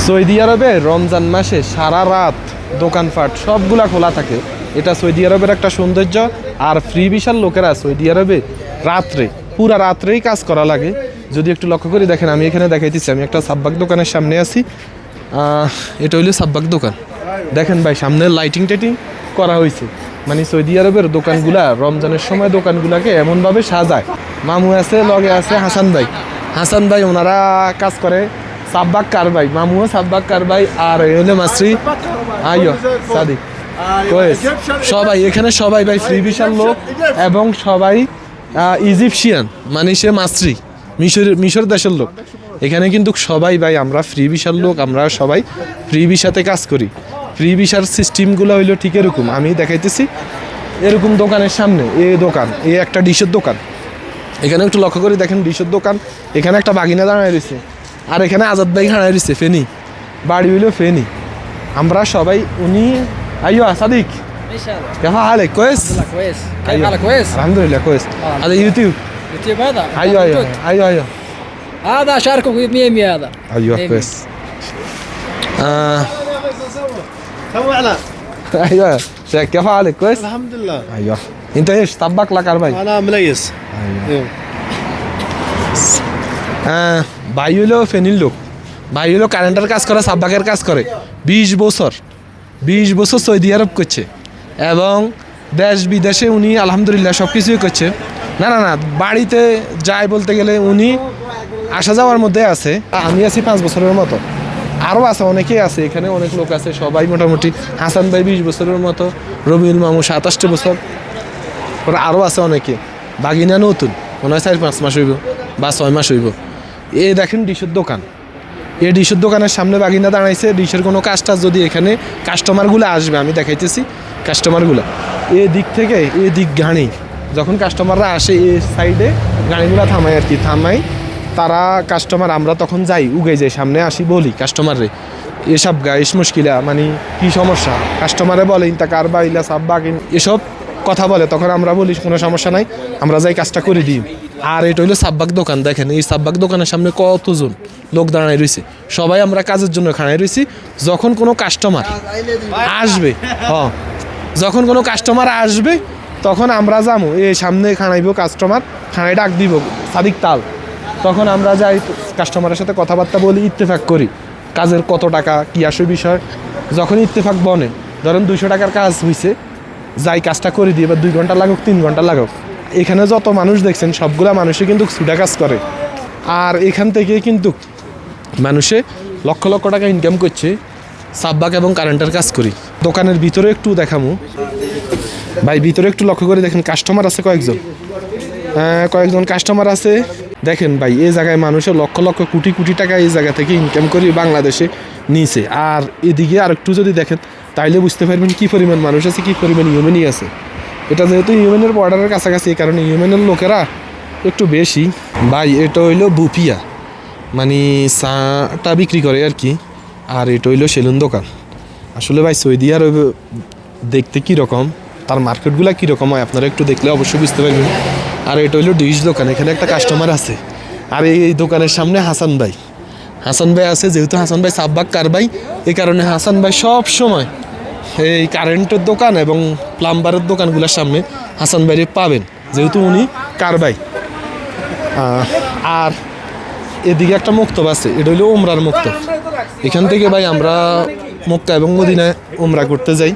Saudi আরবে রমজান মাসে সারা রাত দোকানপাট সবগুলা খোলা থাকে। এটা সৌদি আরবের একটা সৌন্দর্য। আর ফ্রি ভিসার লোকেরা সৌদি আরবে রাত্রে পুরা রাত্রেই কাজ করা লাগে। যদি একটু লক্ষ্য করে দেখেন, আমি এখানে দেখাইতেছি, আমি একটা সাব্বাক দোকানের সামনে আছি। এটা হইলো সাব্বাক দোকান। দেখেন ভাই, সামনে লাইটিং টাইটিং করা হয়েছে। মানে সৌদি আরবের দোকানগুলা রমজানের সময় দোকানগুলাকে এমনভাবে সাজায়। মামু আছে, লগে আছে হাসান ভাই ওনারা কাজ করে সাব্বাক কারবাই, মামুও সাব্বাক কারবাই। আর হইলে মাসরি আইয়ো সাদিক কোয়েস, সবাই এখানে সবাই ভাই ফ্রি ভিসার লোক এবং সবাই ইজিপশিয়ান, মানে সে মাসরি মিশর দেশের লোক। এখানে কিন্তু সবাই ভাই আমরা ফ্রি ভিসার লোক, আমরা সবাই ফ্রি ভিসাতে কাজ করি। ফ্রি ভিসার সিস্টেমগুলো হইলো ঠিক এরকম, আমি দেখাইতেছি। এরকম দোকানের সামনে দোকান, একটা ডিশের দোকান। এখানে একটু লক্ষ্য করে দেখেন, ডিশের দোকান। এখানে একটা বাগিনা দাঁড়ায় রয়েছে, আর এখানে আজাদ ভাই দাঁড়ায় রয়েছে। ফেনি বাড়ি হইলো ফেনি। আমরা সবাই উনি আইয়ো সাদিক كيف حالك كويس؟ كويس كيف أيوة. حالك كويس؟ الحمد لله كويس. هذا يوتيوب. يوتيوب هذا؟ ايوه موجود. ايوه هذا شاركه 100 هذا. ايوه 100. كويس. سوي اعلان. ايوه شيخ كيف حالك كويس؟ الحمد لله. ايوه انت ايش طبق لك اربعي؟ انا مليس. ايوه ভাই হইলো ফেনির লোক। ভাই হইলো কারেন্টের কাজ করে, সাব্বাকের কাজ করে। 20 বছর সৌদি আরব করছে এবং দেশ বিদেশে উনি আলহামদুলিল্লাহ সব কিছুই করছে। না বাড়িতে যায় বলতে গেলে উনি আসা যাওয়ার মধ্যে আছে। আমি আছি 5 বছরের মতো, আরও আছে, অনেকেই আছে এখানে, অনেক লোক আছে। সবাই মোটামুটি হাসান ভাই 20 বছরের মতো, রবিউল মামু 27 বছর, ওরা আরও আছে অনেকে। বাগিনা নতুন, মনে হয় 4-5 মাস হইব বা 6 মাস হইব। দেখেন ডিশের দোকান, এই ডিশের দোকানের সামনে বাগিনা দাঁড়াইছে। ডিশের কোনো কাজটা যদি এখানে কাস্টমারগুলো আসবে, আমি দেখাইতেছি কাস্টমারগুলো দিক থেকে দিক গাড়ি, যখন কাস্টমাররা আসে এই সাইডে গাড়িগুলো থামায় আর কি, থামাই তারা কাস্টমার, আমরা তখন যাই উগে যাই, সামনে আসি, বলি কাস্টমাররে এসব গাইস মুশকিলা, মানে কি সমস্যা, কাস্টমারে বলে ইনতা কারবা ইলা সাব্বা এসব কথা বলে, তখন আমরা বলি কোনো সমস্যা নাই, আমরা যাই কাজটা করে দিই। আর এটা হইলো সাব্বাক দোকান। দেখেন এই সাব্বাক দোকানের সামনে কতজন লোক দাঁড়ায় রয়েছে, সবাই আমরা কাজের জন্য খাড়াই রয়েছি। যখন কোনো কাস্টমার আসবে, যখন কোনো কাস্টমার আসবে তখন আমরা যাবো, সামনে খাড়াইব কাস্টমার, খাড়াই ডাক দিব সাদিক তাল, তখন আমরা যাই কাস্টমারের সাথে কথাবার্তা বলি, ইত্তেফাক করি কাজের কত টাকা কি আসে বিষয়। যখন ইত্তেফাক বনে, ধরেন 200 টাকার কাজ হয়েছে, যাই কাজটা করে দিই, এবার 2 ঘন্টা লাগুক 3 ঘন্টা লাগুক। এখানে যত মানুষ দেখছেন সবগুলা মানুষে কিন্তু ছুটা কাজ করে, আর এখান থেকে কিন্তু মানুষে লক্ষ লক্ষ টাকা ইনকাম করছে। সাব্বাক এবং কারেন্টের কাজ করি। দোকানের ভিতরে একটু দেখামু ভাই, ভিতরে একটু লক্ষ্য করে দেখেন, কাস্টমার আছে কয়েকজন কাস্টমার আছে। দেখেন ভাই, এই জায়গায় মানুষের লক্ষ লক্ষ কোটি কোটি টাকা এই জায়গা থেকে ইনকাম করি বাংলাদেশে নিচে। আর এদিকে আর একটু যদি দেখেন তাইলে বুঝতে পারবেন কী পরিমাণ মানুষ আছে, কী পরিমাণ ইউমেনই আছে। এটা যেহেতু ইউমেনের বর্ডারের কাছাকাছি, এই কারণে ইউমেনের লোকেরা একটু বেশি। ভাই এটা হইলো বুপিয়া, মানে চাটা বিক্রি করে আর কি। আর এটা হইলো সেলুন দোকান। আসলে ভাই সৌদি আরব দেখতে কীরকম, তার মার্কেটগুলো কীরকম হয় আপনারা একটু দেখলে অবশ্যই বুঝতে পারবেন। আর এটা হইলো ডিশ দোকান, এখানে একটা কাস্টমার আছে। আর এই দোকানের সামনে হাসান ভাই আছে, যেহেতু হাসান ভাই সাব্বাক কারবাই, এই কারণে হাসান ভাই সব সময় এই কারেন্টের দোকান এবং প্লাম্বারের দোকানগুলোর সামনে হাসান ভাইরে পাবেন, যেহেতু উনি কারবাই। আর এদিকে একটা মুক্তব আছে, এটা হইলো ওমরার মুক্তব। এখান থেকে ভাই আমরা মক্কা এবং মদিনায় ওমরা করতে যাই।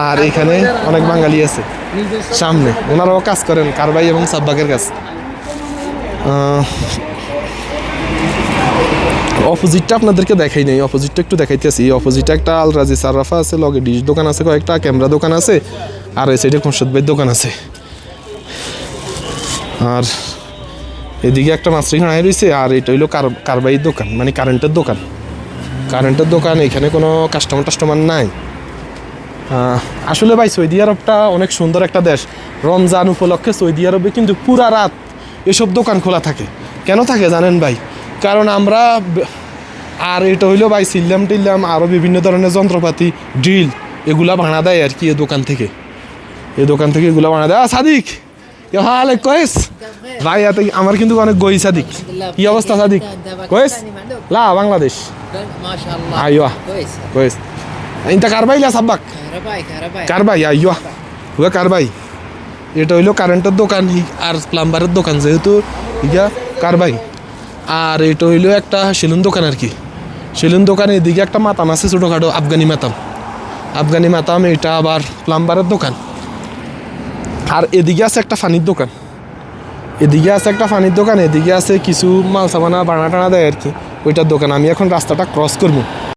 আর এখানে অনেক বাঙালি আছে সামনে, ওনারাও কাজ করেন কারবাই এবং সাব্বাকের কাজ। অপোজিটটা আপনাদেরকে দেখাই নাই, অপোজিটটা একটু দেখাইতেছি। এই অপোজিটে একটা আল রাজি সারাফা আছে, লগে ডিশ দোকান আছে, কয়েকটা ক্যামেরা দোকান আছে, আর এই সাইডে খোরশেদ ভাইয়ের দোকান আছে। আর এদিকে একটা মাছরি খানায় রয়েছে। আর এটা হইলো কারবাইয়ের দোকান, মানে কারেন্টের দোকান। এখানে কোনো কাস্টমার নাই। আসলে ভাই সৌদি আরবটা অনেক সুন্দর একটা দেশ। রমজান উপলক্ষে সৌদি আরবে কিন্তু পুরা রাত এসব দোকান খোলা থাকে। কেন থাকে জানেন ভাই? কারণ আমরা, আর এটা হইলো ভাই টিল্লাম আরও বিভিন্ন ধরনের যন্ত্রপাতি, ড্রিল, এগুলা ভাড়া দেয় আর কি এই দোকান থেকে এগুলা ভাড়া দেয়। সাদিক হ্যাঁ কয়েস ভাই, আমার কিন্তু অনেক গই। সাদিক কি অবস্থা? সাদিক কয়েস লা বাংলাদেশ। ما شاء الله ايوه كويس كويس. انت কারবাই লা সাব্বাক كهربائي কারবাই আইয়া হুয়া কারবাই এটা হইলো কারেন্টের দোকান আর প্লাম্বারের দোকান যেহেতু ইয়া কারবাই আর এটা হইলো একটা সেলুন দোকান আর কি সেলুন দোকানে এদিকে একটা মাতাম আছে ছোটোখাটো আফগানি মাতাম এটা আবার প্লাম্বারের দোকান আর এদিকে আছে একটা ফানির দোকান এদিকে আছে কিছু মাল সামানা বানা টানা দেয় আর কি ওইটার দোকান আমি এখন রাস্তাটা ক্রস করবো